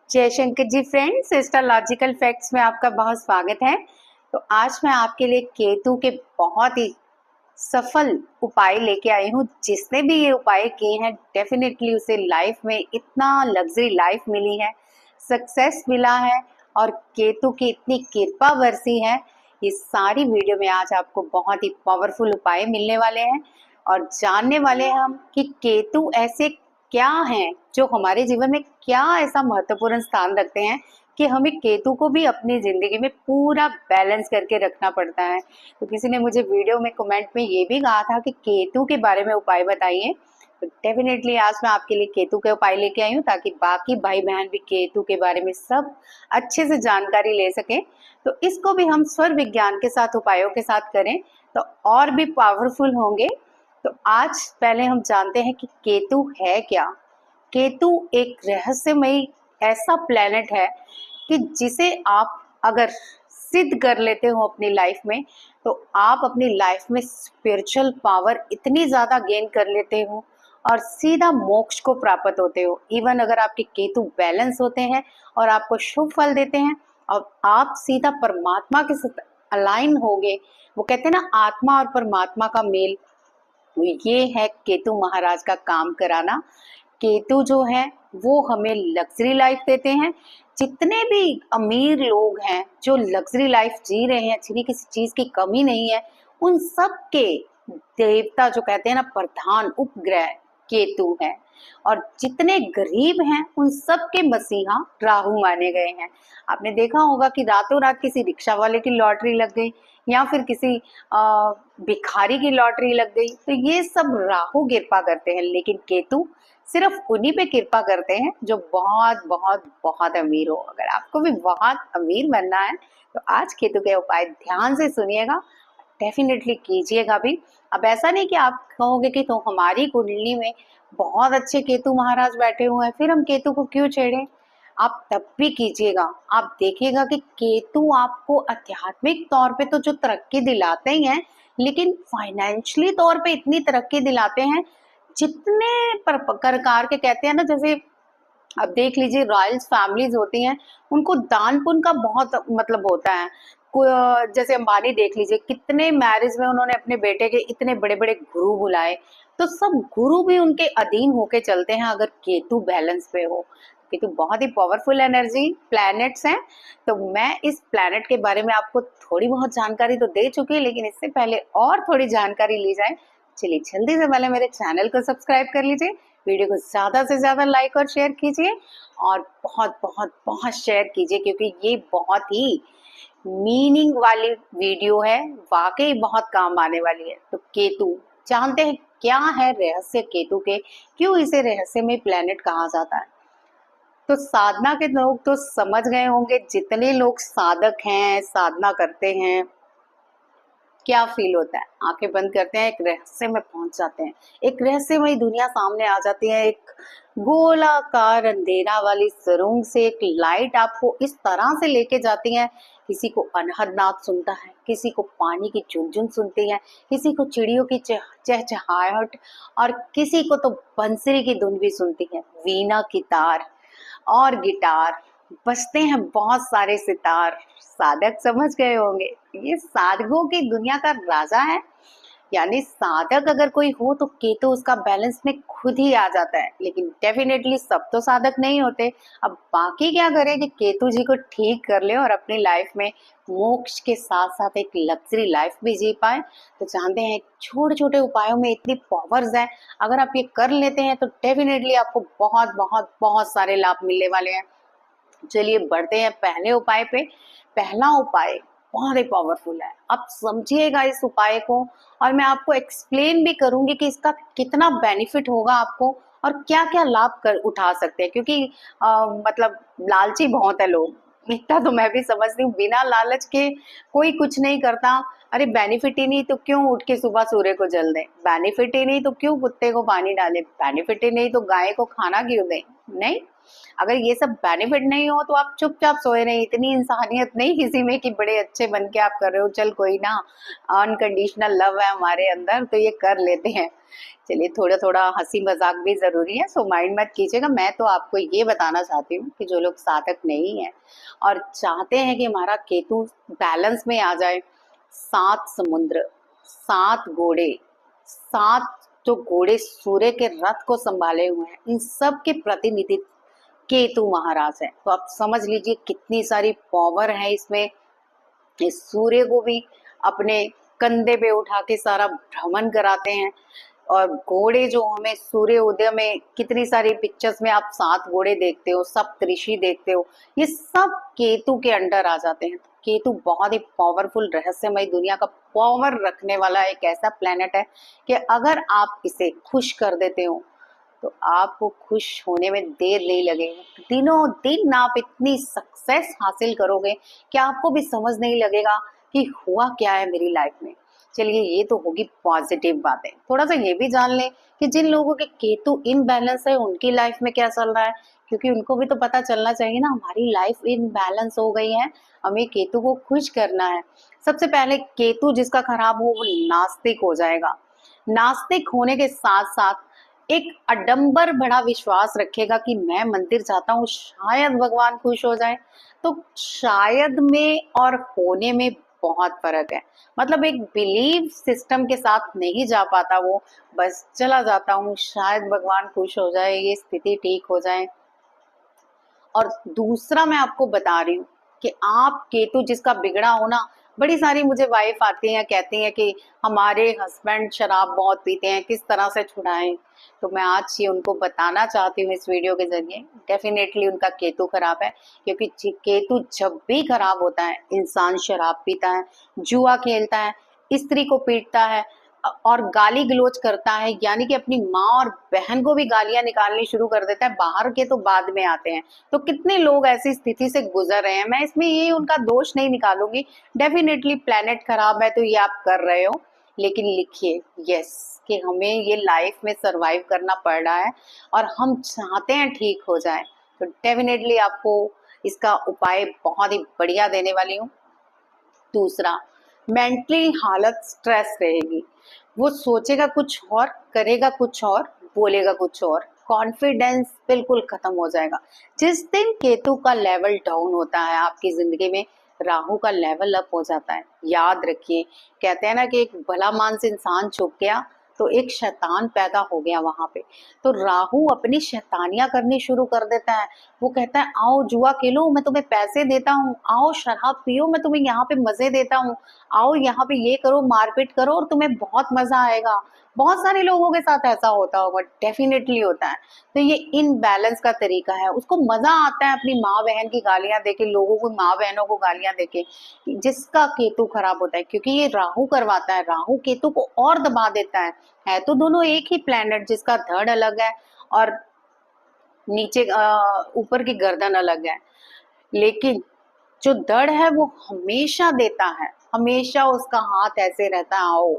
जयशंकर जी friends, astrological facts में आपका बहुत स्वागत है। तो आज मैं आपके लिए केतु के बहुत ही सफल उपाय लेके आई हूँ। जिसने भी ये उपाय किए हैं डेफिनेटली उसे लाइफ में इतना लग्जरी लाइफ मिली है, सक्सेस मिला है और केतु की इतनी कृपा बरसी है। ये सारी वीडियो में आज आपको बहुत ही पावरफुल उपाय मिलने वाले हैं और जानने वाले हैं हम कि केतु ऐसे क्या हैं जो हमारे जीवन में क्या ऐसा महत्वपूर्ण स्थान रखते हैं कि हमें केतु को भी अपनी जिंदगी में पूरा बैलेंस करके रखना पड़ता है। तो किसी ने मुझे वीडियो में कमेंट में ये भी कहा था कि केतु के बारे में उपाय बताइए। तो डेफिनेटली आज मैं आपके लिए केतु के उपाय लेके आई हूँ ताकि बाकी भाई बहन भी केतु के बारे में सब अच्छे से जानकारी ले सकें। तो इसको भी हम स्वर विज्ञान के साथ उपायों के साथ करें तो और भी पावरफुल होंगे। तो आज पहले हम जानते हैं कि केतु है क्या। केतु एक रहस्यमयी ऐसा प्लेनेट है कि जिसे आप अगर सिद्ध कर लेते हो अपनी लाइफ में तो आप अपनी लाइफ में स्पिरिचुअल पावर इतनी ज्यादा गेन कर लेते हो और सीधा मोक्ष को प्राप्त होते हो। इवन अगर आपके केतु बैलेंस होते हैं और आपको शुभ फल देते हैं और आप सीधा परमात्मा के साथ अलाइन होगे। वो कहते हैं ना, आत्मा और परमात्मा का मेल, ये है केतु महाराज का काम कराना। केतु जो है वो हमें लग्जरी लाइफ देते हैं। जितने भी अमीर लोग हैं जो लग्जरी लाइफ जी रहे हैं, जिन्हें किसी चीज की कमी नहीं है, उन सब के देवता जो कहते हैं ना, प्रधान उपग्रह केतु है। और जितने गरीब हैं उन सब के मसीहा राहु माने गए हैं। आपने देखा होगा कि रातों रात किसी रिक्शा वाले की लॉटरी लग गई या फिर किसी भिखारी की लॉटरी लग गई, तो ये सब राहु कृपा करते हैं। लेकिन केतु सिर्फ उन्हीं पे कृपा करते हैं जो बहुत बहुत बहुत अमीर हो। अगर आपको भी बहुत अमीर बनना है तो आज केतु के उपाय ध्यान से सुनिएगा, डेफिनेटली कीजिएगा भी। अब ऐसा नहीं कि आप कहोगे कि तो हमारी कुंडली में बहुत अच्छे केतु महाराज बैठे हुए हैं, फिर हम केतु को क्यों छेड़ें। आप तब भी कीजिएगा। आप देखिएगा कि केतु आपको आध्यात्मिक तौर पे तो जो तरक्की दिलाते ही हैं, लेकिन फाइनेंशियली तौर पे इतनी तरक्की दिलाते हैं। जितने प्रकार के कहते हैं ना, जैसे अब देख लीजिए रॉयल्स फैमिलीज होती हैं, उनको दान पुण्य का बहुत मतलब होता है। जैसे अंबानी देख लीजिए, कितने मैरिज में उन्होंने अपने बेटे के इतने बड़े बड़े गुरु बुलाए, तो सब गुरु भी उनके अधीन होके चलते हैं अगर केतु बैलेंस पे हो। केतु बहुत ही पावरफुल एनर्जी प्लैनेट्स हैं। तो मैं इस प्लैनेट के बारे में आपको थोड़ी बहुत जानकारी तो दे चुकी, लेकिन इससे पहले और थोड़ी जानकारी ली जाए। चलिए जल्दी से पहले मेरे चैनल को सब्सक्राइब कर लीजिए, वीडियो को ज्यादा से ज्यादा लाइक और शेयर कीजिए और बहुत बहुत बहुत शेयर कीजिए, क्योंकि ये बहुत ही मीनिंग वाली वीडियो है, वाकई बहुत काम आने वाली है। तो केतु जानते हैं क्या है रहस्य केतु के, क्यों इसे रहस्यमय प्लेनेट कहा जाता है। तो साधना के लोग तो समझ गए होंगे, जितने लोग साधक हैं, साधना करते हैं, क्या फील होता है। आंखें बंद करते हैं, एक रहस्य में पहुंच जाते हैं, एक रहस्यमयी दुनिया सामने आ जाती है। एक गोलाकार अंधेरा वाली सुरंग से एक लाइट आपको इस तरह से लेके जाती है। किसी को अनहद नाद सुनता है, किसी को पानी की झुनझुन सुनती है, किसी को चिड़ियों की चहचहाहट और किसी को तो बंसरी की धुन भी सुनती है। वीणा की तार और गिटार बजते हैं, बहुत सारे सितार। साधक समझ गए होंगे, ये साधकों की दुनिया का राजा है। यानी साधक अगर कोई हो तो केतु उसका बैलेंस में खुद ही आ जाता है। लेकिन डेफिनेटली सब तो साधक नहीं होते। अब बाकी क्या करें कि केतु जी को ठीक कर ले और अपनी लाइफ में मोक्ष के साथ साथ एक लग्जरी लाइफ भी जी पाए। तो जानते हैं छोटे छोटे उपायों में इतनी पावर्स है, अगर आप ये कर लेते हैं तो डेफिनेटली आपको बहुत बहुत बहुत सारे लाभ मिलने वाले हैं। चलिए बढ़ते हैं पहले उपाय पे। पहला उपाय बहुत ही पावरफुल है, आप समझिएगा इस उपाय को और मैं आपको एक्सप्लेन भी करूंगी कि इसका कितना बेनिफिट होगा आपको और क्या क्या लाभ कर उठा सकते हैं। क्योंकि मतलब लालची बहुत है लोग, इतना तो मैं भी समझती हूँ। बिना लालच के कोई कुछ नहीं करता। अरे बेनिफिट ही नहीं तो क्यों उठ के सुबह सूर्य को जल दें, बेनिफिट ही नहीं तो क्यों कुत्ते को पानी डालें, बेनिफिट ही नहीं तो गाय को खाना क्यों दें। नहीं, अगर ये सब बेनिफिट नहीं हो तो आप चुपचाप सोए रहे, इतनी इंसानियत नहीं किसी में कि बड़े अच्छे बन के आप कर रहे हो, चल कोई ना, अनकंडीशनल लव है हमारे अंदर तो ये कर लेते हैं। चलिए, थोड़ा थोड़ा हंसी मजाक भी जरूरी है, सो माइंड मत कीजिएगा। मैं तो आपको ये बताना चाहती हूँ कि जो लोग साधक नहीं है और चाहते हैं कि हमारा केतु बैलेंस में आ जाए, 7 समुद्र, 7 घोड़े, 7 जो घोड़े सूर्य के रथ को संभाले हुए हैं, इन सब के प्रतिनिधि केतु महाराज है। तो आप समझ लीजिए कितनी सारी पावर है इसमें। इस सूर्य को भी अपने कंधे पे उठा के सारा भ्रमण कराते हैं। और घोड़े जो हमें सूर्य उदय में कितनी सारी पिक्चर्स में आप 7 घोड़े देखते हो, सप्तऋषि देखते हो, ये सब केतु के अंडर आ जाते हैं। केतु बहुत ही पावरफुल, रहस्यमय, दुनिया का पावर रखने वाला एक ऐसा प्लेनेट है कि अगर आप इसे खुश कर देते हो तो आपको खुश होने में देर नहीं लगेगी। दिनों दिन आप इतनी सक्सेस हासिल करोगे कि आपको भी समझ नहीं लगेगा कि हुआ क्या है मेरी लाइफ में। चलिए, ये तो होगी पॉजिटिव बातें। थोड़ा सा ये भी जान लें कि जिन लोगों के केतु इनबैलेंस है उनकी लाइफ में क्या चल रहा है, क्योंकि उनको भी तो पता चलना चाहिए ना, हमारी लाइफ इनबैलेंस हो गई है, हमें केतु को खुश करना है। सबसे पहले केतु जिसका खराब हो वो नास्तिक हो जाएगा। नास्तिक होने के साथ साथ एक अडंबर बड़ा विश्वास रखेगा कि मैं मंदिर जाता हूँ शायद भगवान खुश हो जाए। तो शायद में और होने में बहुत फर्क है। मतलब एक बिलीव सिस्टम के साथ नहीं जा पाता वो, बस चला जाता हूँ शायद भगवान खुश हो जाए, ये स्थिति ठीक हो जाए। और दूसरा मैं आपको बता रही हूँ कि आप केतु जिसका बिगड़ा हो ना, बड़ी सारी मुझे वाइफ आती हैं, कहती हैं कि हमारे हस्बैंड शराब बहुत पीते हैं, किस तरह से छुड़ाएं। तो मैं आज ये उनको बताना चाहती हूँ इस वीडियो के जरिए, डेफिनेटली उनका केतु खराब है। क्योंकि केतु जब भी खराब होता है, इंसान शराब पीता है, जुआ खेलता है, स्त्री को पीटता है और गाली गलौज करता है, यानी कि अपनी माँ और बहन को भी गालियां निकालनी शुरू कर देता है। बाहर के तो बाद में आते हैं। तो कितने लोग ऐसी स्थिति से गुजर रहे हैं। मैं इसमें ये उनका दोष नहीं निकालूंगी, डेफिनेटली प्लेनेट खराब है तो ये आप कर रहे हो, लेकिन लिखिए यस कि हमें ये लाइफ में सरवाइव करना पड़ रहा है और हम चाहते हैं ठीक हो जाए। तो डेफिनेटली आपको इसका उपाय बहुत ही बढ़िया देने वाली हूँ। दूसरा, मेंटली हालत स्ट्रेस रहेगी, वो सोचेगा कुछ और, करेगा कुछ और, बोलेगा कुछ और, कॉन्फिडेंस बिल्कुल खत्म हो जाएगा। जिस दिन केतु का लेवल डाउन होता है आपकी जिंदगी में, राहु का लेवल अप हो जाता है। याद रखिए, कहते हैं ना कि एक भला मानस इंसान छुप गया तो एक शैतान पैदा हो गया वहां पे। तो राहु अपनी शैतानियां करनी शुरू कर देता है। वो कहता है आओ जुआ खेलो, मैं तुम्हें पैसे देता हूँ, आओ शराब पियो, मैं तुम्हें यहाँ पे मजे देता हूँ, आओ यहाँ पे ये करो, मारपीट करो और तुम्हें बहुत मजा आएगा। बहुत सारे लोगों के साथ ऐसा होता होगा, डेफिनेटली होता है। तो ये इनबैलेंस का तरीका है। उसको मजा आता है अपनी माँ बहन की गालियां देके, लोगों को, माँ बहनों को गालियां देके, जिसका केतु खराब होता है। क्योंकि ये राहु करवाता है, राहु केतु को और दबा देता है तो दोनों एक ही प्लेनेट, जिसका धड़ अलग है और नीचे ऊपर की गर्दन अलग है, लेकिन जो दड़ है वो हमेशा देता है, हमेशा उसका हाथ ऐसे रहता है, आओ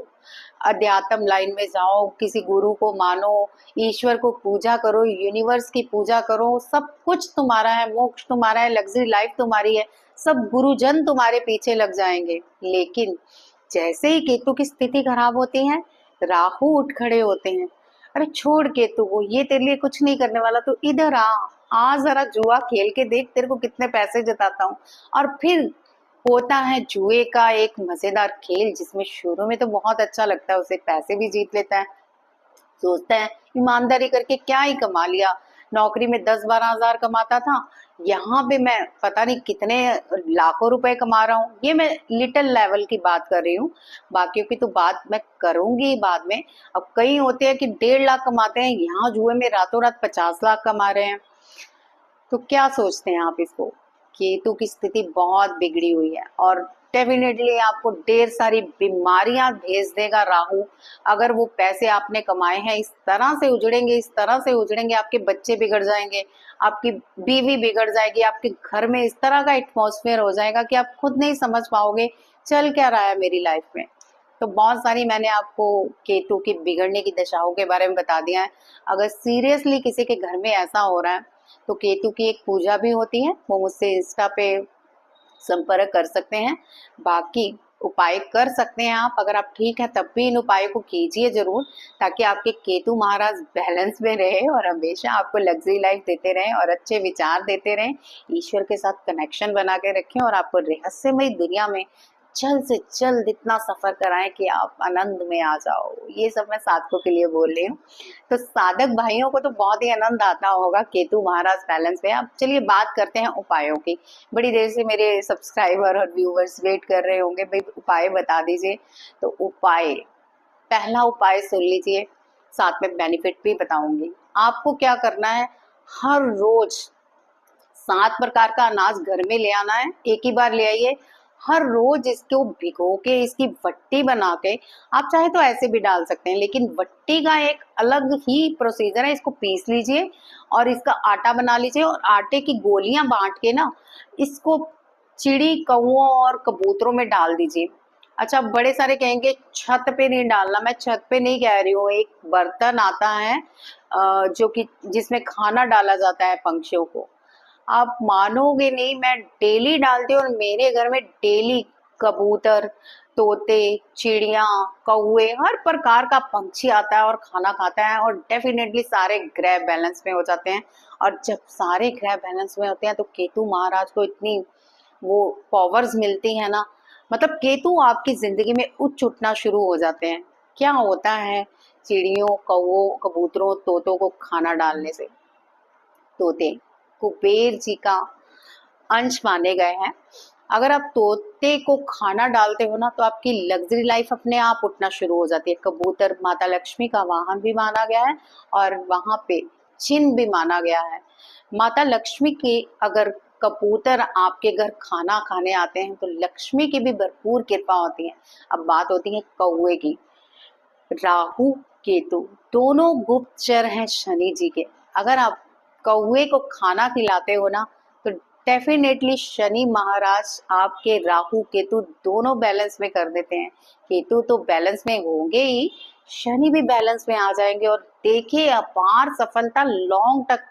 अध्यात्म लाइन में जाओ, किसी गुरु को मानो, ईश्वर को पूजा करो, यूनिवर्स की पूजा करो, सब कुछ तुम्हारा है, मोक्ष तुम्हारा है, लग्जरी लाइफ तुम्हारी है, सब गुरुजन तुम्हारे पीछे लग जाएंगे। लेकिन जैसे ही केतु की स्थिति खराब होती है, राहु उठ खड़े होते हैं, अरे छोड़ केतु को, ये तेरे लिए कुछ नहीं करने वाला, तो इधर आ जरा जुआ खेल के देख, तेरे को कितने पैसे जिताता हूँ। और फिर होता है जुए का एक मजेदार खेल, जिसमें शुरू में तो बहुत अच्छा लगता है, उसे पैसे भी जीत लेता है, सोचता है ईमानदारी करके क्या ही कमा लिया, नौकरी में 10-12 हजार कमाता था, यहाँ पे मैं पता नहीं कितने लाखों रुपए कमा रहा हूँ। ये मैं लिटिल लेवल की बात कर रही हूँ, बाकियों की तो बात मैं करूंगी बाद में। अब कई होते हैं कि 1.5 लाख कमाते हैं, यहाँ जुए में रातों रात 50 लाख कमा रहे हैं। तो क्या सोचते हैं आप इसको? केतु की स्थिति बहुत बिगड़ी हुई है और डेफिनेटली आपको ढेर सारी बीमारियां भेज देगा राहु। अगर वो पैसे आपने कमाए हैं इस तरह से उजड़ेंगे, इस तरह से उजड़ेंगे, आपके बच्चे बिगड़ जाएंगे, आपकी बीवी बिगड़ जाएगी, आपके घर में इस तरह का एटमॉस्फेयर हो जाएगा कि आप खुद नहीं समझ पाओगे चल क्या रहा है मेरी लाइफ में। तो बहुत सारी मैंने आपको केतु की बिगड़ने की दशाओं के बारे में बता दिया है। अगर सीरियसली किसी के घर में ऐसा हो रहा है तो केतु की एक पूजा भी होती है, वो मुझसे इंस्टा पे संपर्क कर सकते हैं। बाकी उपाय कर सकते हैं आप, अगर आप ठीक है तब भी इन उपायों को कीजिए जरूर, ताकि आपके केतु महाराज बैलेंस में रहे और हमेशा आपको लग्जरी लाइफ देते रहें और अच्छे विचार देते रहें, ईश्वर के साथ कनेक्शन बना के रखें और आपको रहस्यमय दुनिया में जल्द से जल्द इतना सफर कराएं कि आप आनंद में आ जाओ। ये सब मैं साधकों के लिए बोल रही हूँ। तो साधक भाइयों को तो बहुत ही आनंद आता होगा केतु महाराज बैलेंस में। अब चलिए बात करते हैं उपायों की। बड़ी देर से मेरे सब्सक्राइबर और व्यूवर्स वेट कर रहे होंगे, भाई उपाय बता दीजिए। तो उपाय, पहला उपाय सुन लीजिए, साथ में बेनिफिट भी बताऊंगी। आपको क्या करना है, हर रोज 7 प्रकार का अनाज घर में ले आना है, एक ही बार ले आइए। हर रोज इसको भिगो के इसकी वट्टी बना के, आप चाहे तो ऐसे भी डाल सकते हैं, लेकिन वट्टी का एक अलग ही प्रोसीजर है। इसको पीस लीजिए और इसका आटा बना लीजिए और आटे की गोलियां बांट के ना इसको चिड़ी, कौओं और कबूतरों में डाल दीजिए। अच्छा, बड़े सारे कहेंगे छत पे नहीं डालना, मैं छत पे नहीं कह रही हूँ। एक बर्तन आता है जो कि जिसमें खाना डाला जाता है पंछियों को, आप मानोगे नहीं, मैं डेली डालती हूँ और मेरे घर में डेली कबूतर, तोते, चिड़िया, कौवे, हर प्रकार का पंछी आता है और खाना खाता है और डेफिनेटली सारे ग्रह बैलेंस में हो जाते हैं। और जब सारे ग्रह बैलेंस में होते हैं तो केतु महाराज को इतनी वो पावर्स मिलती है ना, मतलब केतु आपकी जिंदगी में उच्च उठना शुरू हो जाते हैं। क्या होता है चिड़ियों, कौवों, कबूतरों, तोतों को खाना डालने से? तोते कुबेर जी का अंश माने गए हैं। अगर आप तोते को खाना डालते हो ना तो आपकी लग्जरी लाइफ अपने आप उठना शुरू हो जाती है। कबूतर माता लक्ष्मी का वाहन भी माना गया है और वहां पे चिन्ह भी माना गया है। माता लक्ष्मी के अगर कबूतर आपके घर खाना खाने आते हैं तो लक्ष्मी की भी भरपूर कृपा होती है। अब बात होती है कौवे की। राहु केतु दोनों गुप्तचर हैं शनि जी के। अगर आप कौवे को खाना खिलाते हो ना तो डेफिनेटली शनि महाराज आपके राहु केतु दोनों बैलेंस में कर देते हैं। केतु तो बैलेंस में होंगे ही, शनि भी बैलेंस में आ जाएंगे और देखिए अपार सफलता लॉन्ग तक,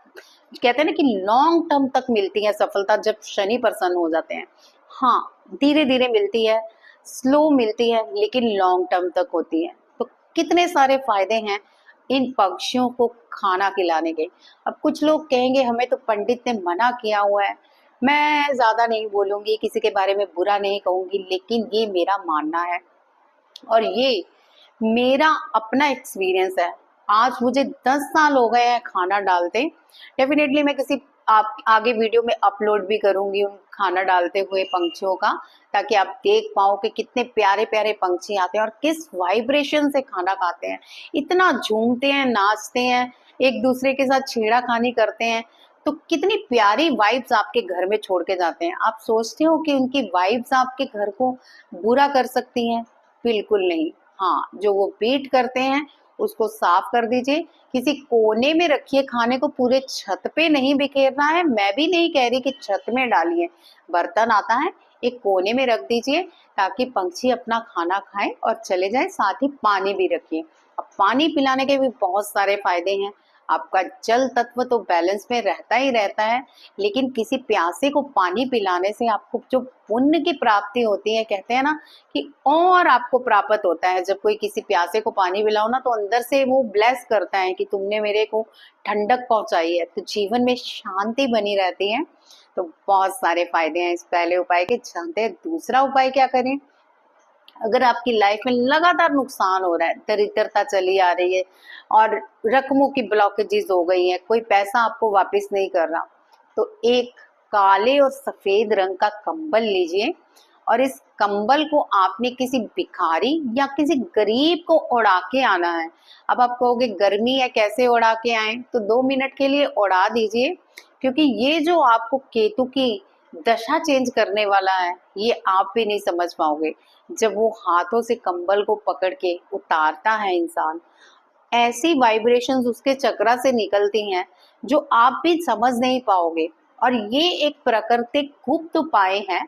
कहते हैं ना कि लॉन्ग टर्म तक मिलती है सफलता जब शनि प्रसन्न हो जाते हैं। हाँ, धीरे धीरे मिलती है, स्लो मिलती है, लेकिन लॉन्ग टर्म तक होती है। तो कितने सारे फायदे हैं इन पक्षियों को खाना खिलाने के। अब कुछ लोग कहेंगे हमें तो पंडित ने मना किया हुआ है। मैं ज्यादा नहीं बोलूंगी, किसी के बारे में बुरा नहीं कहूंगी, लेकिन ये मेरा मानना है और ये मेरा अपना एक्सपीरियंस है। आज मुझे 10 साल हो गए हैं खाना डालते। डेफिनेटली मैं किसी आप आगे वीडियो में अपलोड भी करूंगी उन खाना डालते हुए पंछियों का, ताकि आप देख पाओ कि कितने प्यारे प्यारे पंछी आते हैं और किस वाइब्रेशन से खाना खाते हैं। इतना झूमते हैं, नाचते हैं, एक दूसरे के साथ छेड़ाखानी करते हैं, तो कितनी प्यारी वाइब्स आपके घर में छोड़ के जाते हैं। आप सोचते हो कि उनकी वाइब्स आपके घर को बुरा कर सकती हैं? बिल्कुल नहीं। हाँ, जो वो बीट करते हैं उसको साफ कर दीजिए, किसी कोने में रखिए खाने को, पूरे छत पे नहीं बिखेरना है। मैं भी नहीं कह रही कि छत में डालिए, बर्तन आता है एक कोने में रख दीजिए ताकि पंछी अपना खाना खाएं और चले जाए। साथ ही पानी भी रखिए। अब पानी पिलाने के भी बहुत सारे फायदे हैं। आपका जल तत्व तो बैलेंस में रहता ही रहता है, लेकिन किसी प्यासे को पानी पिलाने से आपको जो पुण्य की प्राप्ति होती है, कहते हैं ना कि और आपको प्राप्त होता है। जब कोई किसी प्यासे को पानी पिलाओ ना तो अंदर से वो ब्लेस करता है कि तुमने मेरे को ठंडक पहुंचाई है, तो जीवन में शांति बनी रहती है। तो बहुत सारे फायदे हैं इस पहले उपाय के। जानते हैं दूसरा उपाय क्या करें? अगर आपकी लाइफ में लगातार नुकसान हो रहा है, दरिद्रता चली आ रही है और रकमों की ब्लॉकेजेस हो गई है, कोई पैसा आपको वापस नहीं कर रहा, तो एक काले और सफेद रंग का कंबल लीजिए और इस कंबल को आपने किसी भिखारी या किसी गरीब को उड़ा के आना है। अब आप कहोगे गर्मी है कैसे उड़ा के आए, तो 2 मिनट के लिए उड़ा दीजिए, क्योंकि ये जो आपको केतु की दशा चेंज करने वाला है ये आप भी नहीं समझ पाओगे। जब वो हाथों से कंबल को पकड़ के उतारता है इंसान, ऐसी वाइब्रेशंस उसके चक्रा से निकलती हैं जो आप भी समझ नहीं पाओगे। और ये एक प्राकृतिक गुप्त उपाय है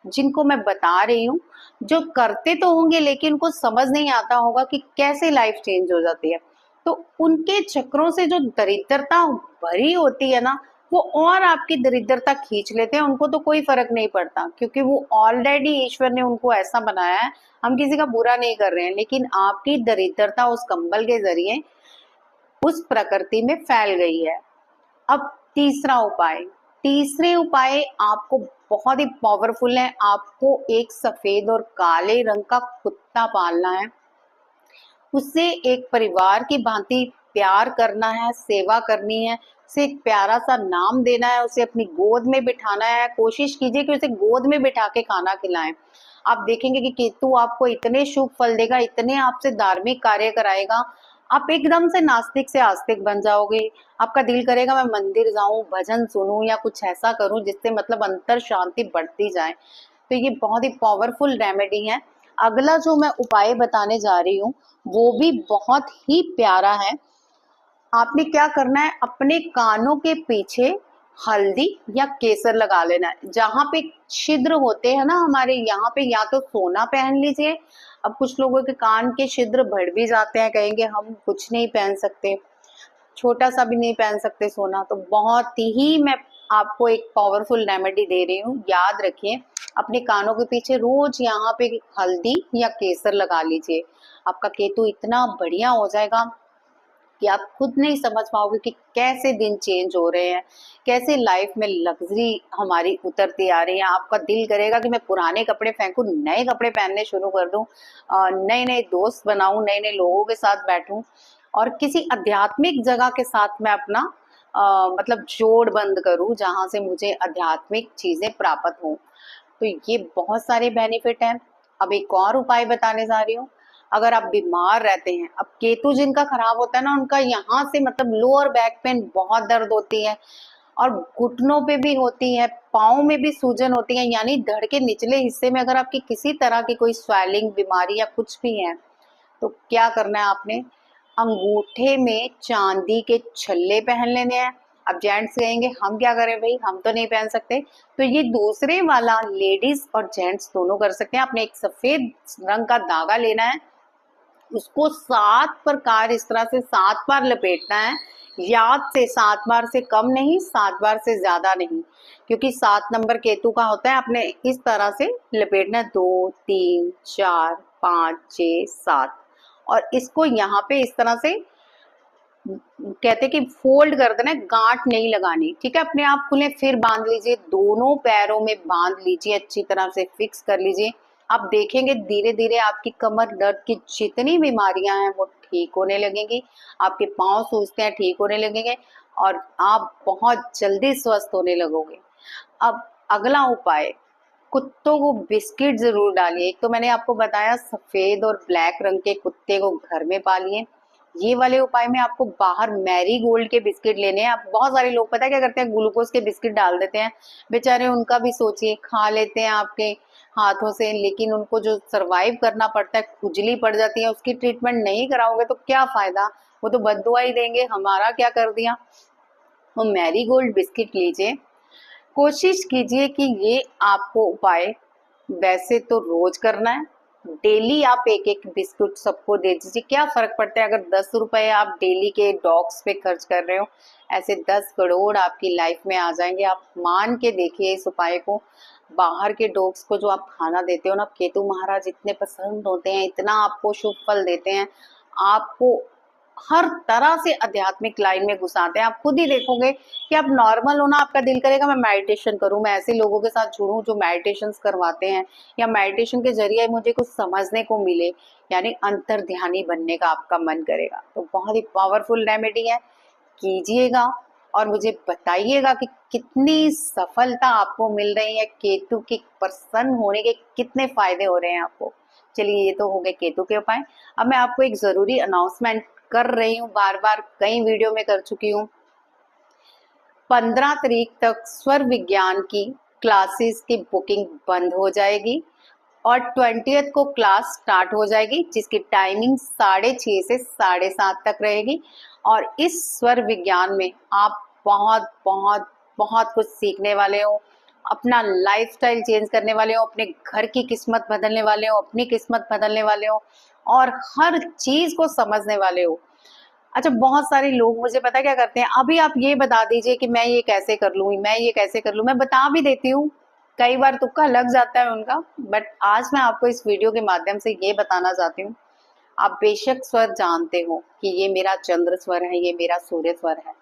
जिनको मैं बता रही हूँ, जो करते तो होंगे लेकिन उनको समझ नहीं आता होगा कि कैसे लाइफ चेंज हो जाती है। तो उनके चक्रों से जो दरिद्रता भरी होती है ना, वो और आपकी दरिद्रता खींच लेते हैं। उनको तो कोई फर्क नहीं पड़ता, क्योंकि वो ऑलरेडी ईश्वर ने उनको ऐसा बनाया है। हम किसी का बुरा नहीं कर रहे हैं, लेकिन आपकी दरिद्रता उस कंबल के जरिए उस प्रकृति में फैल गई है। अब तीसरे उपाय आपको बहुत ही पावरफुल है। आपको एक सफेद और काले रंग का कुत्ता पालना है, उससे एक परिवार की भांति प्यार करना है, सेवा करनी है, उसे एक प्यारा सा नाम देना है, उसे अपनी गोद में बिठाना है। कोशिश कीजिए कि उसे गोद में बिठा के खाना खिलाएं। आप देखेंगे कि केतु आपको इतने शुभ फल देगा, इतने आपसे धार्मिक कार्य कराएगा, आप एकदम से नास्तिक से आस्तिक बन जाओगे। आपका दिल करेगा मैं मंदिर जाऊं, भजन सुनूं या कुछ ऐसा करूं जिससे मतलब अंतर शांति बढ़ती जाए। तो ये बहुत ही पावरफुल रेमेडी है। अगला जो मैं उपाय बताने जा रही हूँ वो भी बहुत ही प्यारा है। आपने क्या करना है, अपने कानों के पीछे हल्दी या केसर लगा लेना है। जहां पे छिद्र होते हैं ना हमारे यहाँ पे, या तो सोना पहन लीजिए। अब कुछ लोगों के कान के छिद्र बढ़ भी जाते हैं, कहेंगे हम कुछ नहीं पहन सकते, छोटा सा भी नहीं पहन सकते सोना। तो बहुत ही मैं आपको एक पावरफुल रेमेडी दे रही हूँ, याद रखिए। अपने कानों के पीछे रोज यहाँ पे हल्दी या केसर लगा लीजिए। आपका केतु इतना बढ़िया हो जाएगा कि आप खुद नहीं समझ पाओगे कि कैसे दिन चेंज हो रहे हैं, कैसे लाइफ में लग्जरी हमारी उतरती आ रही है। आपका दिल करेगा कि मैं पुराने कपड़े फेंकूं, नए कपड़े पहनने शुरू कर दूं, नए नए दोस्त बनाऊं, नए नए लोगों के साथ बैठूं, और किसी आध्यात्मिक जगह के साथ मैं अपना मतलब जोड़ बंद करूं, जहां से मुझे आध्यात्मिक चीजें प्राप्त हों। तो ये बहुत सारे बेनिफिट हैं। अब एक और उपाय बताने जा रही हूँ। अगर आप बीमार रहते हैं, अब केतु जिनका खराब होता है ना, उनका यहाँ से मतलब लोअर बैक पेन बहुत दर्द होती है, और घुटनों पे भी होती है, पाँव में भी सूजन होती है, यानी धड़ के निचले हिस्से में अगर आपकी किसी तरह की कोई स्वेलिंग बीमारी या कुछ भी है, तो क्या करना है आपने, अंगूठे में चांदी के छल्ले पहन लेने हैं। अब जेंट्स कहेंगे हम क्या करें भाई, हम तो नहीं पहन सकते। तो ये दूसरे वाला लेडीज और जेंट्स दोनों कर सकते हैं। आपने एक सफेद रंग का धागा लेना है, उसको 7 प्रकार इस तरह से 7 बार लपेटना है। याद से 7 बार से कम नहीं, 7 बार से ज्यादा नहीं, क्योंकि 7 नंबर केतु का होता है। आपने इस तरह से लपेटना है, 2 3 4 5 6 7, और इसको यहाँ पे इस तरह से कहते कि फोल्ड कर देना है, गांठ नहीं लगानी, ठीक है। अपने आप खुले, फिर बांध लीजिए, दोनों पैरों में बांध लीजिए, अच्छी तरह से फिक्स कर लीजिए। आप देखेंगे धीरे धीरे आपकी कमर दर्द की जितनी बीमारियां हैं वो ठीक होने लगेंगी, आपके पांव सूजते हैं ठीक होने लगेंगे, और आप बहुत जल्दी स्वस्थ होने लगोगे। अब अगला उपाय, कुत्तों को बिस्किट जरूर डालिए। एक तो मैंने आपको बताया सफेद और ब्लैक रंग के कुत्ते को घर में पालिए। ये वाले उपाय में आपको बाहर मैरी गोल्ड के बिस्किट लेने हैं। आप बहुत सारे लोग पता है क्या करते हैं, ग्लूकोज के बिस्किट डाल देते हैं, बेचारे उनका भी सोचिए, खा लेते हैं आपके हाथों से, लेकिन उनको जो सरवाइव करना पड़ता है, खुजली पड़ जाती है, उसकी ट्रीटमेंट नहीं कराओगे तो क्या फायदा, वो तो बददुआ ही देंगे, हमारा क्या कर दिया। वो मैरी गोल्ड बिस्किट लीजिए। कोशिश कीजिए कि ये आपको उपाय वैसे तो रोज करना है, डेली आप एक एक बिस्कुट सबको दे दीजिए। क्या फर्क पड़ता है अगर 10 रुपए आप डेली के डॉग्स पे खर्च कर रहे हो, ऐसे 10 करोड़ आपकी लाइफ में आ जाएंगे। आप मान के देखिए इस उपाय को। बाहर के डॉग्स को जो आप खाना देते हो ना, केतु महाराज इतने पसंद होते हैं, इतना आपको शुभ फल देते हैं, आपको हर तरह से आध्यात्मिक लाइन में घुसाते हैं। आप खुद ही देखोगे कि आप नॉर्मल हो ना, आपका दिल करेगा मैं मेडिटेशन करूं, मैं ऐसे लोगों के साथ जुड़ूं जो मेडिटेशंस करवाते हैं, या मेडिटेशन के जरिए मुझे कुछ समझने को मिले, यानी अंतर्ध्यानी बनने का आपका मन करेगा। तो बहुत ही पावरफुल रेमेडी है, कीजिएगा और मुझे बताइएगा कि कितनी सफलता आपको मिल रही है, केतु के प्रसन्न होने के कितने फायदे हो रहे हैं आपको। चलिए, ये तो हो गए केतु के उपाय। अब मैं आपको एक जरूरी अनाउंसमेंट कर रही हूँ, बार बार कई वीडियो में कर चुकी हूँ। 15 तारीख तक स्वर विज्ञान की क्लासेस की बुकिंग बंद हो जाएगी, और 20th को क्लास स्टार्ट हो जाएगी, जिसकी टाइमिंग 6:30 से 7:30 तक रहेगी। और इस स्वर विज्ञान में आप बहुत बहुत बहुत कुछ सीखने वाले हो, अपना लाइफस्टाइल चेंज करने वाले हो, अपने घर की किस्मत बदलने वाले हो, अपनी किस्मत बदलने वाले हो, और हर चीज को समझने वाले हो। अच्छा, बहुत सारे लोग मुझे पता क्या करते हैं, अभी आप ये बता दीजिए कि मैं ये कैसे कर लूँ, मैं ये कैसे कर लूँ, मैं बता भी देती हूँ, कई बार तुक्का लग जाता है उनका, बट आज मैं आपको इस वीडियो के माध्यम से ये बताना चाहती हूँ, आप बेशक स्वर जानते हो कि ये मेरा चंद्र स्वर है, ये मेरा सूर्य स्वर है,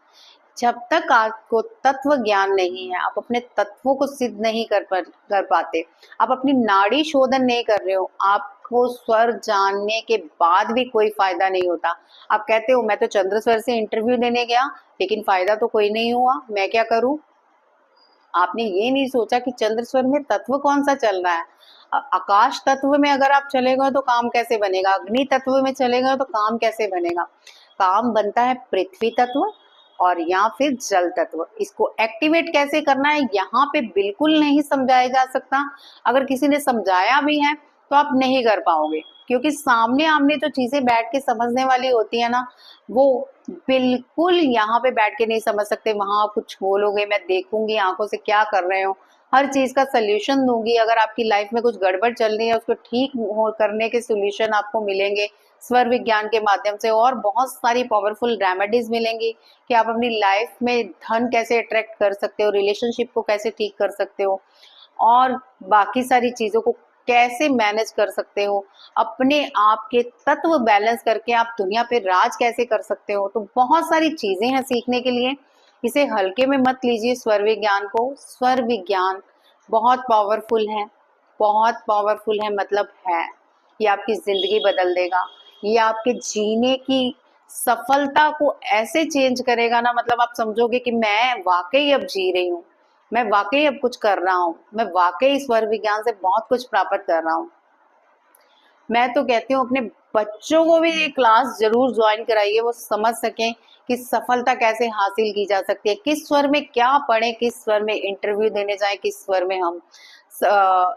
जब तक आपको तत्व ज्ञान नहीं है, आप अपने तत्वों को सिद्ध नहीं कर पाते, आप अपनी नाड़ी शोधन नहीं कर रहे हो, आपको स्वर जानने के बाद भी कोई फायदा नहीं होता। आप कहते हो मैं तो चंद्र स्वर से इंटरव्यू देने गया लेकिन फायदा तो कोई नहीं हुआ, मैं क्या करूं? आपने ये नहीं सोचा कि चंद्र स्वर में तत्व कौन सा चल रहा है। आकाश तत्व में अगर आप चले गए तो काम कैसे बनेगा, अग्नि तत्व में चले गए तो काम कैसे बनेगा। काम बनता है पृथ्वी तत्व और या फिर जल तत्व। इसको एक्टिवेट कैसे करना है यहाँ पे बिल्कुल नहीं समझाया जा सकता। अगर किसी ने समझाया भी है तो आप नहीं कर पाओगे, क्योंकि सामने आमने जो चीजें बैठ के समझने वाली होती है ना, वो बिल्कुल यहाँ पे बैठ के नहीं समझ सकते। वहां आप कुछ बोलोगे, मैं देखूंगी आंखों से क्या कर रहे हो, हर चीज का सोल्यूशन दूंगी। अगर आपकी लाइफ में कुछ गड़बड़ चल रही है उसको ठीक हो करने के सोल्यूशन आपको मिलेंगे स्वर विज्ञान के माध्यम से, और बहुत सारी पावरफुल रेमेडीज मिलेंगी कि आप अपनी लाइफ में धन कैसे अट्रैक्ट कर सकते हो, रिलेशनशिप को कैसे ठीक कर सकते हो, और बाकी सारी चीजों को कैसे मैनेज कर सकते हो, अपने आप के तत्व बैलेंस करके आप दुनिया पे राज कैसे कर सकते हो। तो बहुत सारी चीजें हैं सीखने के लिए, इसे हल्के में मत लीजिए स्वर विज्ञान को। स्वर विज्ञान बहुत पावरफुल है, बहुत पावरफुल है, मतलब है। ये आपकी जिंदगी बदल देगा, ये आपके जीने की सफलता को ऐसे चेंज करेगा ना, मतलब आप समझोगे कि मैं वाकई अब जी रही हूँ, मैं वाकई अब कुछ कर रहा हूँ, मैं वाकई स्वर विज्ञान से बहुत कुछ प्राप्त कर रहा हूँ। मैं तो कहती हूँ अपने बच्चों को भी ये क्लास जरूर ज्वाइन कराइए, वो समझ सकें कि सफलता कैसे हासिल की जा सकती है, किस स्वर में क्या पढ़ें, किस स्वर में इंटरव्यू देने जाएं, किस स्वर में हम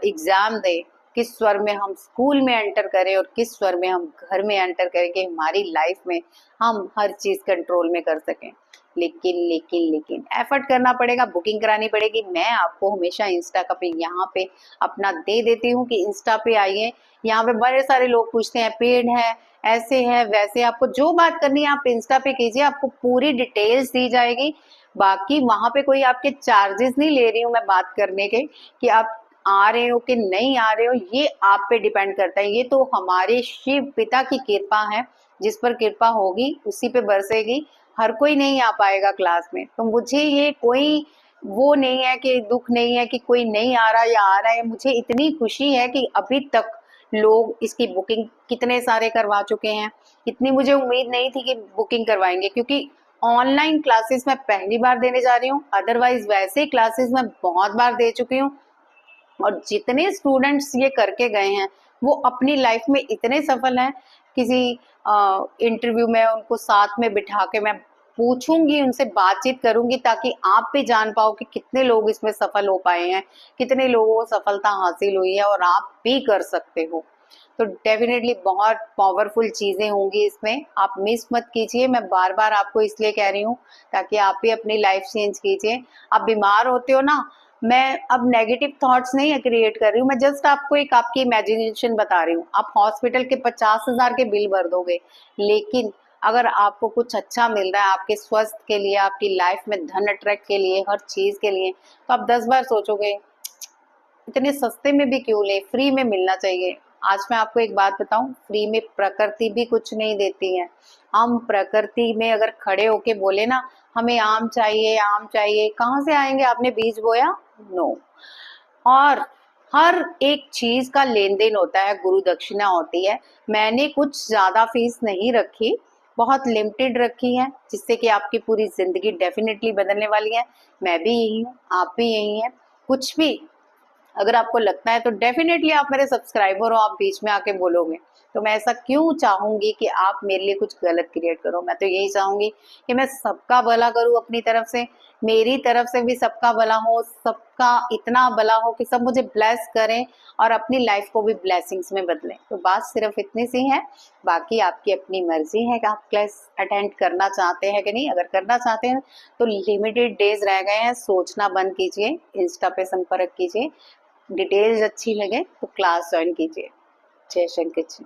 एग्जाम दें, किस स्वर में हम स्कूल में एंटर करें और किस स्वर में हम घर में एंटर करें कि हमारी लाइफ में हम हर चीज कंट्रोल में कर सकें। लेकिन लेकिन लेकिन एफर्ट करना पड़ेगा, बुकिंग करानी पड़ेगी। मैं आपको हमेशा इंस्टा का पे यहाँ पे अपना दे देती हूँ कि इंस्टा पे आइए। यहाँ पे बड़े सारे लोग पूछते हैं पेड है, ऐसे है वैसे, आपको जो बात करनी है आप इंस्टा पे कीजिए, आपको पूरी डिटेल्स दी जाएगी। बाकी वहां पे कोई आपके चार्जेस नहीं ले रही हूँ मैं बात करने के, कि आप आ रहे हो कि नहीं आ रहे हो, ये आप पे डिपेंड करता है। ये तो हमारे शिव पिता की कृपा है, जिस पर कृपा होगी उसी पे बरसेगी। हर कोई नहीं आ पाएगा क्लास में, तो मुझे ये कोई वो नहीं है कि दुख नहीं है कि कोई नहीं आ रहा या आ रहा है। मुझे इतनी खुशी है कि अभी तक लोग इसकी बुकिंग कितने सारे करवा चुके हैं। इतनी मुझे उम्मीद नहीं थी कि बुकिंग करवाएंगे, क्योंकि ऑनलाइन क्लासेस मैं पहली बार देने जा रही हूँ, अदरवाइज वैसे क्लासेस मैं बहुत बार दे चुकी हूँ। और जितने स्टूडेंट्स ये करके गए हैं वो अपनी लाइफ में इतने सफल हैं। किसी इंटरव्यू में उनको साथ में बिठा के मैं पूछूंगी, उनसे बातचीत करूंगी, ताकि आप भी जान पाओ कि कितने लोग इसमें सफल हो पाए हैं, कितने लोगों को सफलता हासिल हुई है, और आप भी कर सकते हो। तो डेफिनेटली बहुत पावरफुल चीजें होंगी इसमें, आप मिस मत कीजिए। मैं बार बार आपको इसलिए कह रही हूँ ताकि आप भी अपनी लाइफ चेंज कीजिए। आप बीमार होते हो ना, मैं अब नेगेटिव थॉट्स नहीं क्रिएट कर रही हूँ, मैं जस्ट आपको एक आपकी इमेजिनेशन बता रही हूँ। आप हॉस्पिटल के 50,000 के बिल भर दोगे, लेकिन अगर आपको कुछ अच्छा मिल रहा है आपके स्वास्थ्य के लिए, आपकी लाइफ में धन अट्रैक्ट के लिए, हर चीज के लिए, तो आप 10 बार सोचोगे इतने सस्ते में भी क्यों ले, फ्री में मिलना चाहिए। आज मैं आपको एक बात बताऊं, फ्री में प्रकृति भी कुछ नहीं देती है। हम प्रकृति में अगर खड़े होके बोले ना हमें आम चाहिए आम चाहिए, कहाँ से आएंगे? आपने बीज बोया? नो। और हर एक चीज का लेन देन होता है, गुरु दक्षिणा होती है। मैंने कुछ ज्यादा फीस नहीं रखी, बहुत लिमिटेड रखी है, जिससे कि आपकी पूरी जिंदगी डेफिनेटली बदलने वाली है। मैं भी यही हूँ, आप भी यही हैं। कुछ भी अगर आपको लगता है तो डेफिनेटली आप मेरे सब्सक्राइबर हो, आप बीच में आके बोलोगे, तो मैं ऐसा क्यों चाहूंगी कि आप मेरे लिए कुछ गलत क्रिएट करो। मैं तो यही चाहूंगी कि मैं सबका भला करूं अपनी तरफ से, मेरी तरफ से भी सबका भला हो, सबका इतना भला हो कि सब मुझे ब्लेस करें और अपनी लाइफ को भी ब्लेसिंग्स में बदलें। तो बात सिर्फ इतनी सी है, बाकी आपकी अपनी मर्जी है कि आप क्लास अटेंड करना चाहते हैं कि नहीं। अगर करना चाहते हैं तो लिमिटेड डेज रह गए हैं, सोचना बंद कीजिए, इंस्टा पे संपर्क कीजिए, डिटेल्स अच्छी लगे तो क्लास ज्वाइन कीजिए। जय शंकर जी।